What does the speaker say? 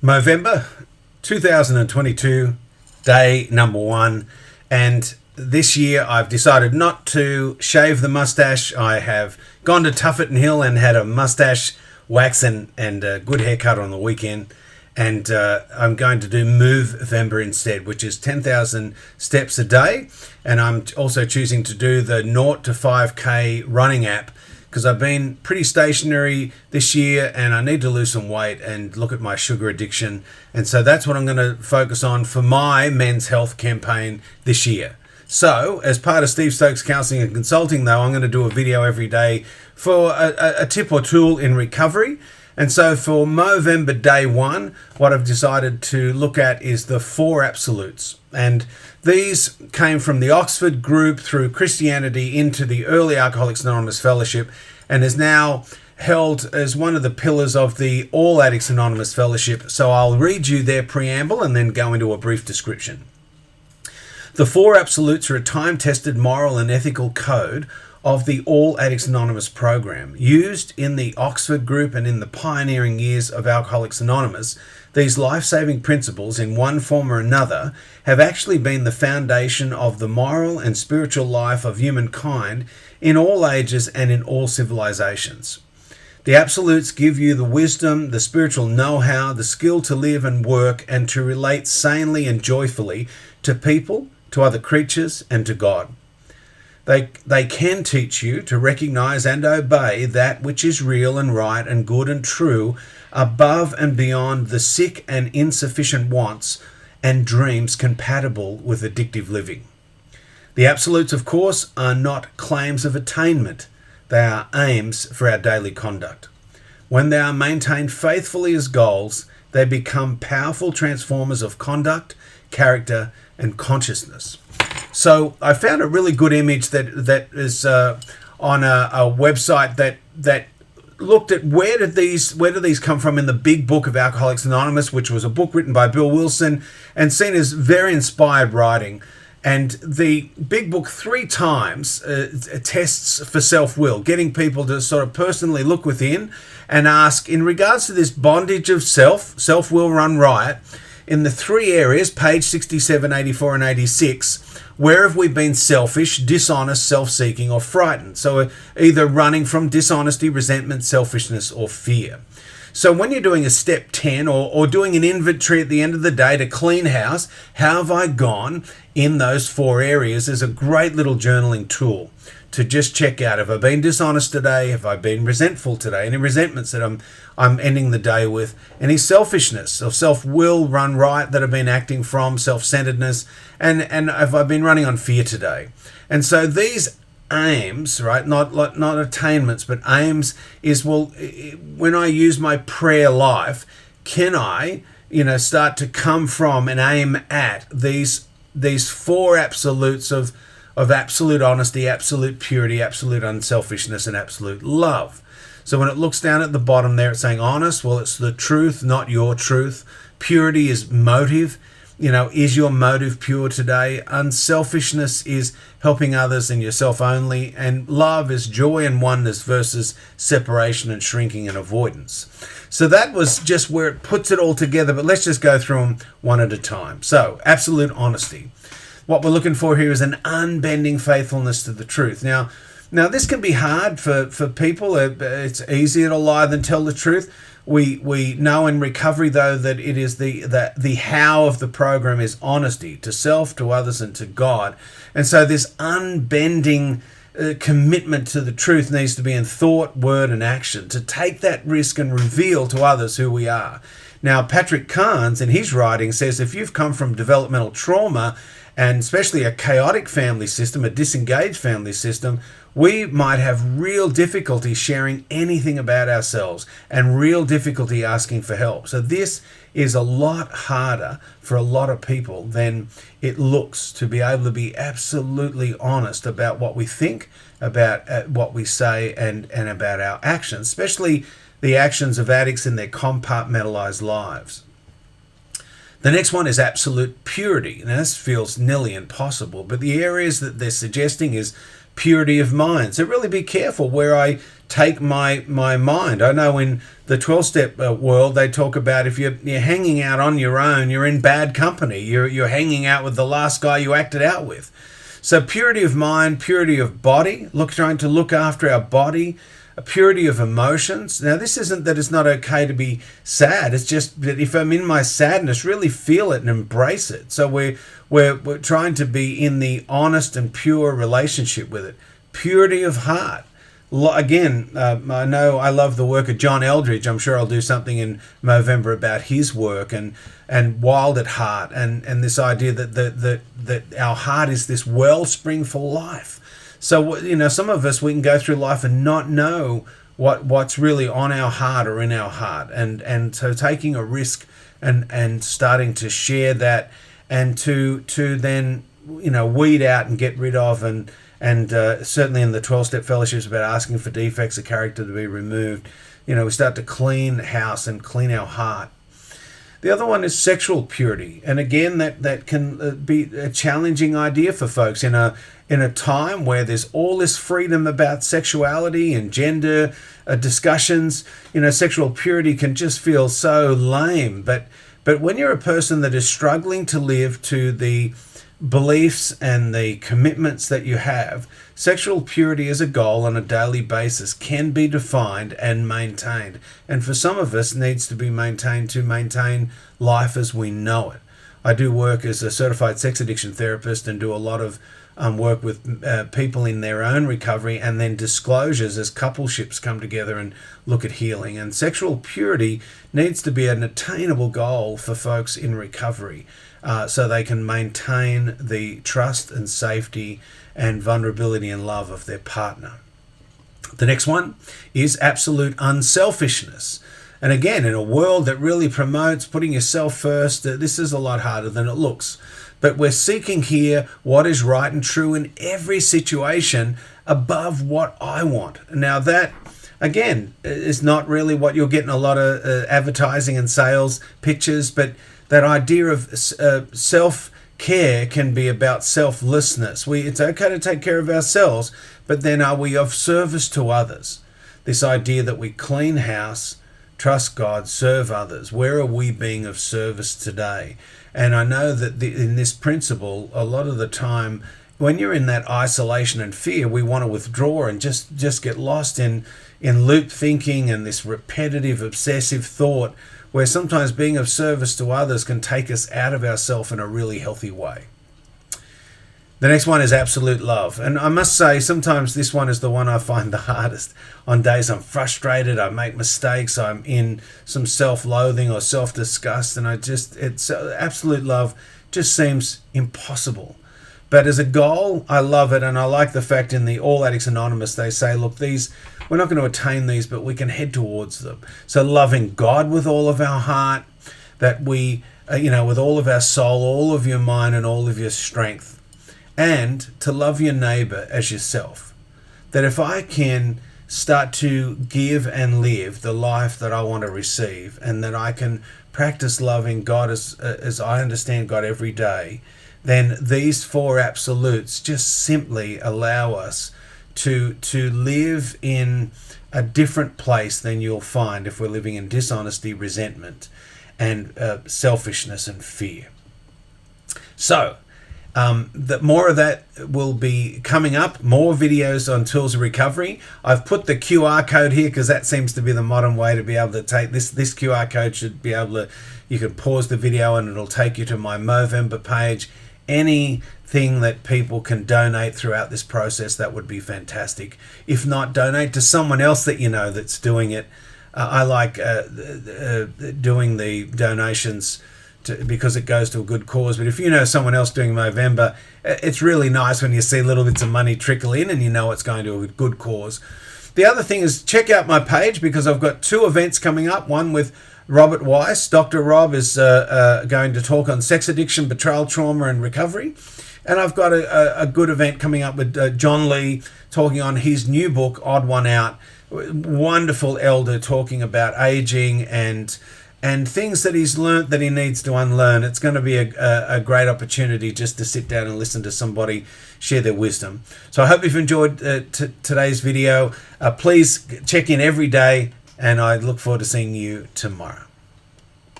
Movember 2022, day number 1. And this year I've decided not to shave the mustache. I have gone to Tuffet Hill and had a mustache wax and a good haircut on the weekend. And I'm going to do Movember instead, which is 10,000 steps a day. And I'm also choosing to do the 0 to 5K running app, because I've been pretty stationary this year and I need to lose some weight and look at my sugar addiction. And so that's what I'm going to focus on for my men's health campaign this year. So as part of Steve Stokes Counselling and Consulting, though, I'm going to do a video every day for a tip or tool in recovery. And so for Movember day 1, what I've decided to look at is the 4 absolutes. And these came from the Oxford group through Christianity into the early Alcoholics Anonymous Fellowship, and is now held as one of the pillars of the All Addicts Anonymous Fellowship. So I'll read you their preamble and then go into a brief description. The 4 absolutes are a time-tested moral and ethical code of the All Addicts Anonymous program. Used in the Oxford group and in the pioneering years of Alcoholics Anonymous, these life-saving principles, in one form or another, have actually been the foundation of the moral and spiritual life of humankind in all ages and in all civilizations. The absolutes give you the wisdom, the spiritual know-how, the skill to live and work and to relate sanely and joyfully to people, to other creatures, and to God. They can teach you to recognize and obey that which is real and right and good and true, above and beyond the sick and insufficient wants and dreams compatible with addictive living. The absolutes, of course, are not claims of attainment. They are aims for our daily conduct. When they are maintained faithfully as goals, they become powerful transformers of conduct, character, and consciousness. So I found a really good image that is on a website that looked at where do these come from in the big book of Alcoholics Anonymous, which was a book written by Bill Wilson and seen as very inspired writing. And the big book 3 times tests for self-will, getting people to sort of personally look within and ask, in regards to this bondage of self-will run riot, in the 3 areas, page 67, 84 and 86, where have we been selfish, dishonest, self-seeking, or frightened? So either running from dishonesty, resentment, selfishness, or fear. So when you're doing a step 10 or doing an inventory at the end of the day to clean house, how have I gone in those 4 areas is a great little journaling tool to just check out. Have I been dishonest today? Have I been resentful today? Any resentments that I'm ending the day with? Any selfishness or self-will run riot that I've been acting from, self-centeredness? And have I been running on fear today? And so these aims, right, not attainments, but aims is, well, when I use my prayer life, can I, start to come from and aim at these 4 absolutes of absolute honesty, absolute purity, absolute unselfishness, and absolute love. So when it looks down at the bottom there, it's saying honest, well, it's the truth, not your truth. Purity is motive. Is your motive pure today? Unselfishness is helping others and yourself only. And love is joy and oneness versus separation and shrinking and avoidance. So that was just where it puts it all together. But let's just go through them one at a time. So absolute honesty. What we're looking for here is an unbending faithfulness to the truth. Now this can be hard for people. It's easier to lie than tell the truth. We know in recovery, though, that it is the how of the program is honesty to self, to others, and to God. And so this unbending commitment to the truth needs to be in thought, word, and action, to take that risk and reveal to others who we are. Now, Patrick Carnes, in his writing, says if you've come from developmental trauma, and especially a chaotic family system, a disengaged family system, we might have real difficulty sharing anything about ourselves and real difficulty asking for help. So this is a lot harder for a lot of people than it looks, to be able to be absolutely honest about what we think, about what we say, and about our actions, especially the actions of addicts in their compartmentalized lives. The next one is absolute purity. Now, this feels nearly impossible, but the areas that they're suggesting is purity of mind. So really be careful where I take my mind. I know in the 12-step world, they talk about if you're hanging out on your own, you're in bad company. You're hanging out with the last guy you acted out with. So purity of mind, purity of body, trying to look after our body, a purity of emotions. Now, this isn't that it's not okay to be sad. It's just that if I'm in my sadness, really feel it and embrace it. So we're trying to be in the honest and pure relationship with it. Purity of heart. Again, I know I love the work of John Eldridge. I'm sure I'll do something in Movember about his work and wild at heart and this idea that our heart is this wellspring for life. So, some of us, we can go through life and not know what's really on our heart or in our heart. And so taking a risk and starting to share that and to then, weed out and get rid of and certainly in the 12-step fellowships about asking for defects of character to be removed. We start to clean house and clean our heart. The other one is sexual purity. And again, that can be a challenging idea for folks in a time where there's all this freedom about sexuality and gender discussions. Sexual purity can just feel so lame. But when you're a person that is struggling to live to the beliefs and the commitments that you have, sexual purity as a goal on a daily basis can be defined and maintained. And for some of us, needs to be maintained to maintain life as we know it. I do work as a certified sex addiction therapist and do a lot of work with people in their own recovery and then disclosures as coupleships come together and look at healing. And sexual purity needs to be an attainable goal for folks in recovery. So they can maintain the trust and safety and vulnerability and love of their partner. The next one is absolute unselfishness. And again, in a world that really promotes putting yourself first, this is a lot harder than it looks. But we're seeking here what is right and true in every situation above what I want. Now that, again, is not really what you'll get in a lot of advertising and sales pitches, but that idea of self-care can be about selflessness. It's okay to take care of ourselves, but then are we of service to others? This idea that we clean house, trust God, serve others. Where are we being of service today? And I know that in this principle, a lot of the time, when you're in that isolation and fear, we want to withdraw and just get lost in loop thinking and this repetitive, obsessive thought, where sometimes being of service to others can take us out of ourselves in a really healthy way. The next one is absolute love. And I must say, sometimes this one is the one I find the hardest. On days I'm frustrated, I make mistakes, I'm in some self-loathing or self-disgust, and absolute love just seems impossible. But as a goal, I love it, and I like the fact in the All Addicts Anonymous, they say, look, we're not going to attain these, but we can head towards them. So loving God with all of our heart, that we, with all of our soul, all of your mind, and all of your strength, and to love your neighbor as yourself. That if I can start to give and live the life that I want to receive, and that I can practice loving God as I understand God every day, then these four absolutes just simply allow us to live in a different place than you'll find if we're living in dishonesty, resentment, and selfishness and fear. So, more of that will be coming up, more videos on tools of recovery. I've put the QR code here because that seems to be the modern way to be able to take this QR code should be able to, you can pause the video and it'll take you to my Movember page. Anything that people can donate throughout this process, that would be fantastic. If not, donate to someone else that you know that's doing it. I like doing the donations because it goes to a good cause. But if you know someone else doing Movember, it's really nice when you see little bits of money trickle in and you know it's going to a good cause. The other thing is check out my page because I've got two events coming up. One with Robert Weiss. Dr. Rob is going to talk on sex addiction, betrayal, trauma, and recovery. And I've got a good event coming up with John Lee talking on his new book, Odd One Out. Wonderful elder talking about aging and and things that he's learnt that he needs to unlearn. It's going to be a great opportunity just to sit down and listen to somebody share their wisdom. So I hope you've enjoyed today's video. Please check in every day, and I look forward to seeing you tomorrow.